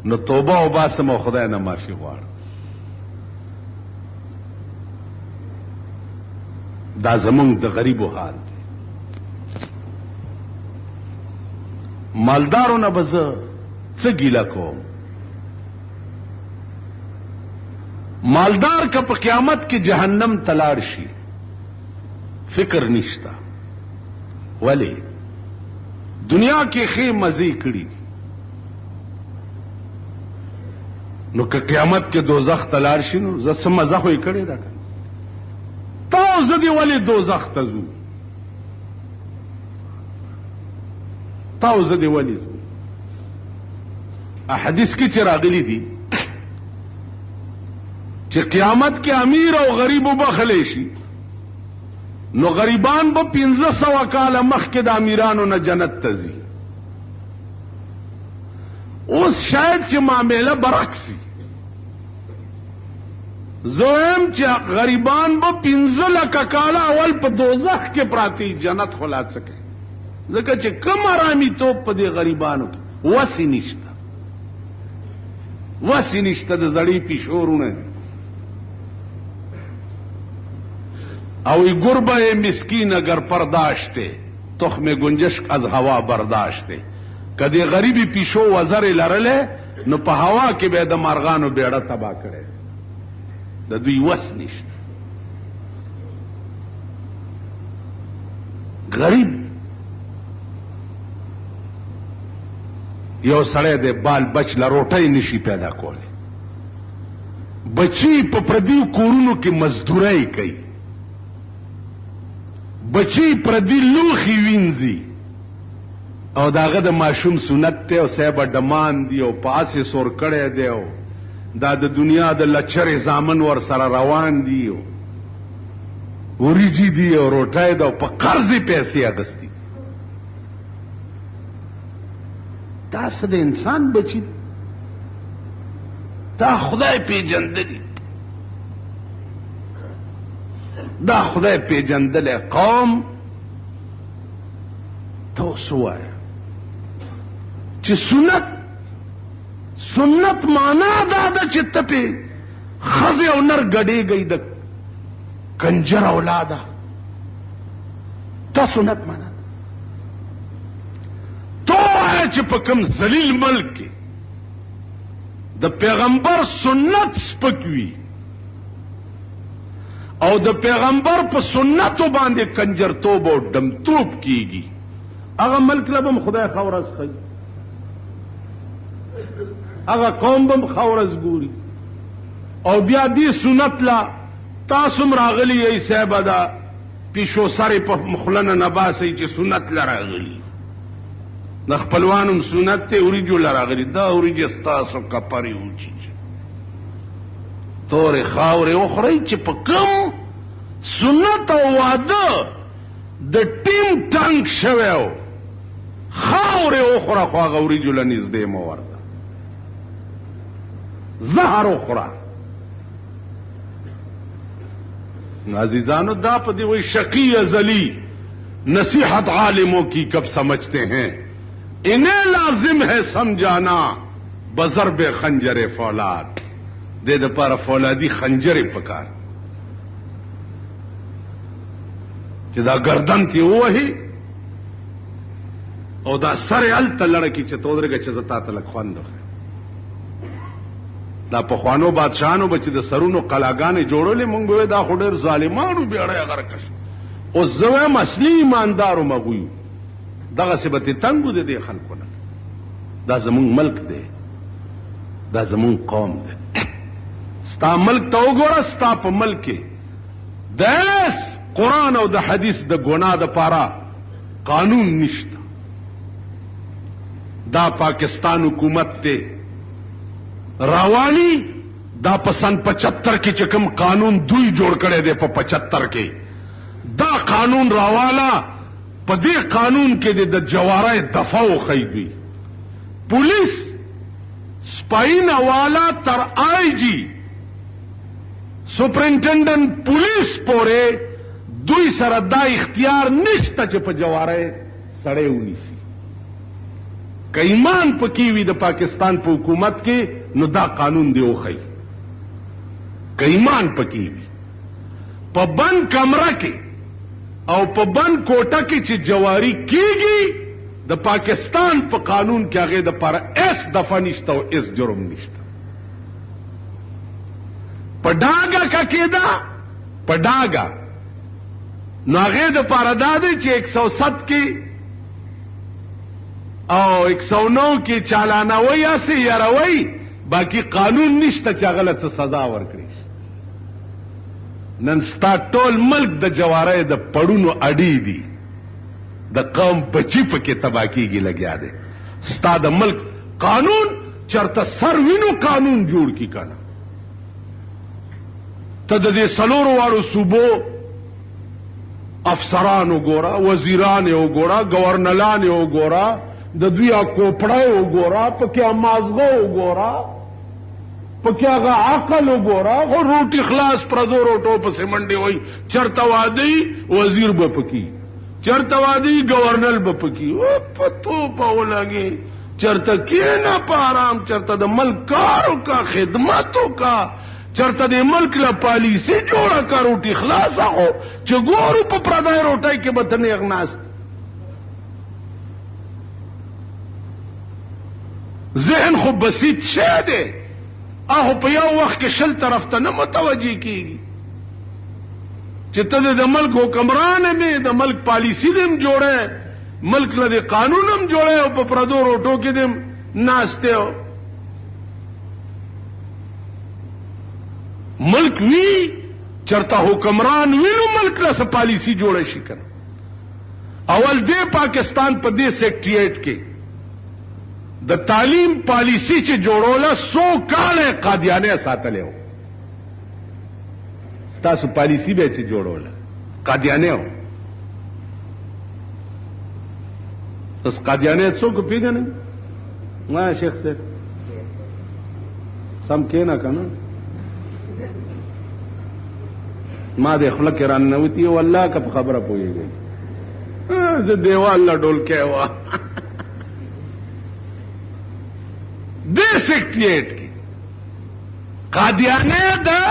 نو توبه وباسم او خدای نه معافي غواړم دا زمونږ د غریبو حال دی مالدارو نه به زه څه ګیله کوم مالدار کا په قیامت کې جهنم تلار شي فکر نشتا ولی دنیا کې خې مزي کړي نو که قیامت کې دوزخ تلار شي نو زه سم مزه خو یې کړې ده تاسو دې ولی دوزخ ته ځو تاسو دې ولی ځو حدیث کې چې راغلي دي چې قیامت کې امیر او غریب وبخلې شي نو غریبان به 1500 کال مخکې د امیرانو نه جنت ته ځي اوس شاید چې معامله برعکس وي زویم چې غریبان به 15 لک کال اول په دوزخ کې پراتی جنت خلاص سکے ځکه چې کم آرامي توپ په دې غریبانو کې وسی نشته د زړی پیشورونه او ای گربه مسکین اگر پرداشته تخم گنجشک از هوا برداشته کدی غریبی پیشو وزر لرله نو په هوا کې به د مارغانو بیړه تبا کړي د دوی وس نشته غریب یو سړی د بال بچ لروټۍ نشي پیدا کولی بچی په پردیو کورونو کې مزدورۍ کوي بچی پردی لوخي وینځي او داغه د ماشوم سنت ته او صاحب ډمان دی او پاسه سور کړي دی او دا د دنیا د لچر زامن ور سره روان دی او وريجي دی او روټای دا په قرض پیسې اغستی تاسو د انسان بچی دا خدای پیژندلی دا خدای پیژندل قوم تاسو وای چې سنت معنا دا د چې ته په خزه او نر غړې گئی د کنجر اولاده تا سنت معنا تو چې په کوم ذلیل ملک کې د پیغمبر سنت سپکوي او د پیغمبر په سنتو باندې کنجرتوب او دمتوب کیږي هغه ملک لبم خدای خورز خي هغه قوم بم خورز ګوري او بیا دې سنت لا تاسو راغلي ای صاحب دا پیشو سره په مخلنه نباسي چې سنت لراغلي د خپلوانم سنت ته اوریجو لراغلي دا اوریج تاسو کپاري وچی تور خاورې اخرى چې په کوم سنت او واده د ټیم ټانک شوو خاورې اخرى خو غوري جوړ نږدې مو ورته زهر اخرى عزیزانو دا په دی وی شقی ازلی نصیحت عالموں کی کب سمجھتے ہیں انہیں لازم ہے سمجھانا بضرب خنجر فولاد د پاره فولادي خنجر پکار چې دا گردن تی وਹੀ او دا سر ال تلړکی چې تودرګه چې زتا تل خوند دا په خوانو بادشاہانو بچ د سرونو قلاګانې جوړولې مونږ به دا خډر ظالمانو بیړې غرکش او زویم اصلي ایماندارو مغوي دغه سبته تنګو دي خلکونه دا زمون ملک دی دا زمون قوم دی ستا ملک ته وګوره ستا په ملک کې د قرآن او د حدیث د ګناه د پاره قانون نشته دا پاکستان حکومت ته راوالي دا په سن 75 کې چې کوم قانون دوی جوړ کړي دی په 75 کې دا قانون راوالا په دې قانون کې د جواره دفاع خېږي پولیس سپاین والا تر آئی جی سپرنٹینڈنٹ پولیس پورے دوی سره دا اختیار نشته چې په جواره سړی ونیسي که ایمان پکې وي د پاکستان په حکومت کې نو دا قانون دی وخی که ایمان پکې وي په بند کمره کې او په بند کوټه کې چې جواری کیږي د پاکستان په قانون کې هغه د پر اس دفع نشته او اس جرم نشته پډاګه کا کېدا پډاګه نو هغه د پاره دادې چې 107 کې او 109 کې چالانه وای اسه یاروي باقی قانون نشته چې غلط سزا ورکړي. نن ستا ټول ملک د جواره د پړونو اډې دي د قوم بچی پکې تباکیږي لګیا دي. ستا د ملک قانون چرته سر وینو قانون جوړ کی کنه ته د دې سلور واړو صوبو افسران وګورا وزیران وګورا گورنران وګورا د دوی کوپړای وګورا پکې امازغه وګورا پکې هغه عقل وګورا خو روټي خلاص پردو روټو په سیمنډي وای چرته وادي وزیر به پکې چرته وادي گورنر به پکې او پتو په ولګي چرته کینا پارام چرته د ملک کارو کا خدماتو کا چرته د ملک لا پالیسی جوړه کا روټي خلاص هغه چې ګورو په پردای روټای کې بتنې اغناس ذهن خو بسيط شه ده اهو په یو وخت کې شل طرف ته نه متوجي کیږي چې ته د ملک حکمران نه د ملک پالیسی دم جوړه ملک له قانون هم جوړه او په پردو روټو کې دم ناشته او ملک وی چرته حکمران وینو ملک له پالیسی جوړه شي کنه اول دې پاکستان په دې سیکریټریټ کې د تعلیم پالیسی چې جوړوله 100 کال قادیانه ساتلې و تاسو پالیسی به چې جوړوله قادیانه و اس قادیانه څوک پیژنې ما شیخ صاحب سم کې نه کنه ما د خلک ران نوتی والله که خبره پويږي زه دیوال لا ډول کې وا د سیکریټریټ کې قادیانه دا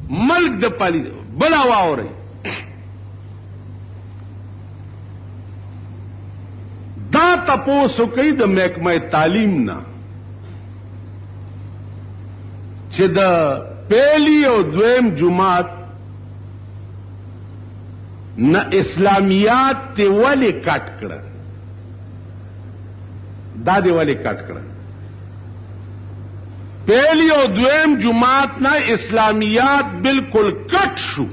ملک د پالی بلا واوري دا تاسو کوي د محکمه تعلیم نه چې د پهلی او دویم جماعت نه اسلامیات ته ولی کټ کړه دا دی ولی کټ کړه پہلی اور دویم جماعت نہ اسلامیات بالکل کٹ شو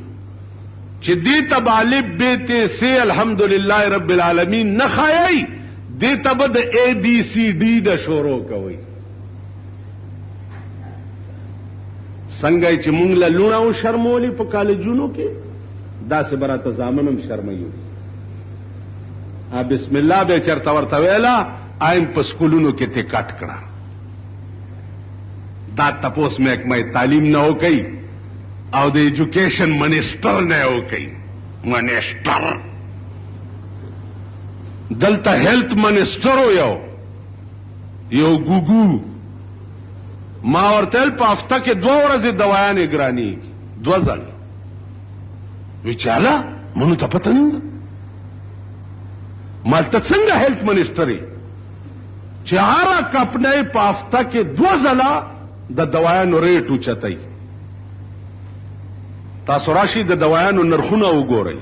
چې دې تبالب بیتے سے الحمدللہ رب العالمین نہ خایي دې تب د اے بی سی ڈی د شروع کوي څنګه چې مونږ له لونه او شرمولي په کالجونو کې دا سه برات زامنم شرمایو بسم الله به چرته ورته ویلا ایم په سکولونو کې ته کټ کړه دا تپوس محکمه تعلیم نه وکي او د ایجوکیشن منسٹر نه وکي منسٹر دلته هیلث منسٹر یو ګوګو ما ورته په هفته کې 2 ورځې دوايانې ګرانی 2 ځل وچاله مونږ ته پته نه مالته څنګه هیلث منسٹر چې هر کپنه په هفته کې 2 ځله د دوايانو ریټ اوچتای تاسو راشي د دوايانو نرخونه وګورئ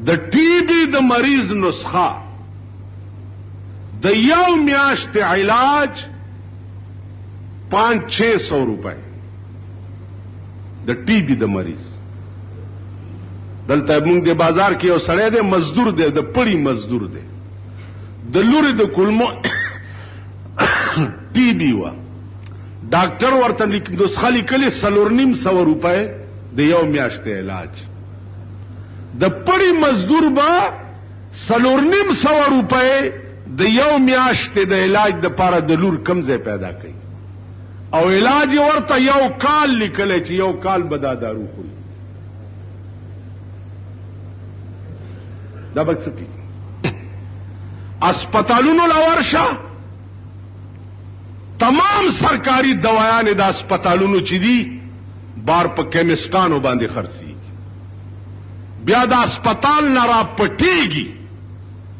د ټي بي د مریض نسخه د یو میاشت علاج 500-600 روپے د ټي بي د مریض دلته موږ د بازار کې یو سړی دی مزدور دی د پړی مزدور دی د لوري د کلمو ټي بي وا ډاکټر ورته نسخه لیکلې 450 روپے د یو میاشت علاج د پړی مزدور با 450 روپے د یو میاشت د علاج د پاره د لور کمزه پیدا کړي او علاج ورته یو کال لیکل چې یو کال بدا دارو خوري دا بچی اسپیټالونو لورشه تمام سرکاری دوايان د اسپیټالونو چې دي بار په کیمستانو باندې خرڅي بیا د اسپیټال نه را پټيږي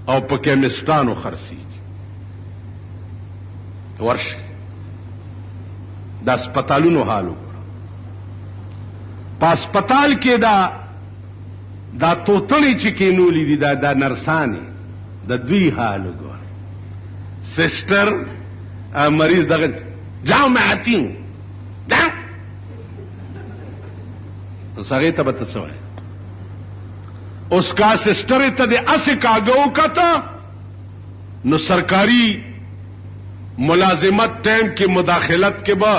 او په کیمستانو خرڅي ورشه د هسپتالونو حال وګوره. په هسپتال کې دا توتړې چې کینولې دي دا نرسانې د دوی حال وګوره. سسټر مریض دغه جامعتین دا سغه ته بت څه وای اوس کا سسټر ته د اسې کاګو کته نو سرکاری ملازمت ټیم کې مداخلت کې به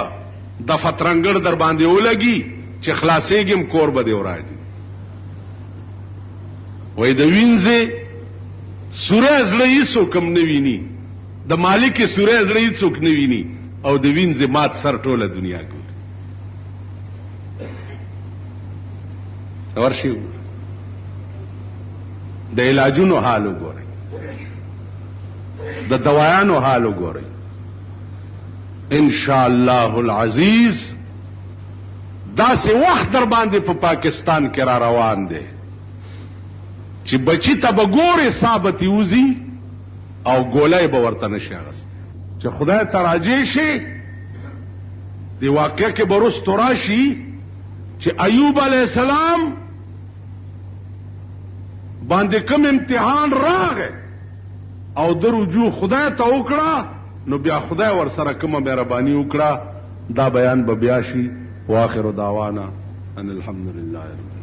د فترنګړ در باندې ولګي چې خلاصېږم کور به دی وراځي. وای د وینځه سوره زړه یې څوکم نه ویني د مالک سوره زړه یې څوک نه ویني او د وینځه مات سر ټوله دنیا کې ورشي. د علاجونو حال وګورئ د دوايانو حال وګورئ. ان شاء الله العزیز دا سه وخت در باندې په پاکستان کې را روان دي چې بچی ته بګوري ثابت یوزي او ګولای به ورته نشي غست چې خدای ته راځي شي. دی واقع کې برست راشي چې ایوب علی السلام باندې کوم امتحان راغی او درجو خدای ته وکړه نو بیا خدای ور سره کومه مهرباني وکړه. دا بیان به بیا شي. واخر دعوانا ان الحمد لله.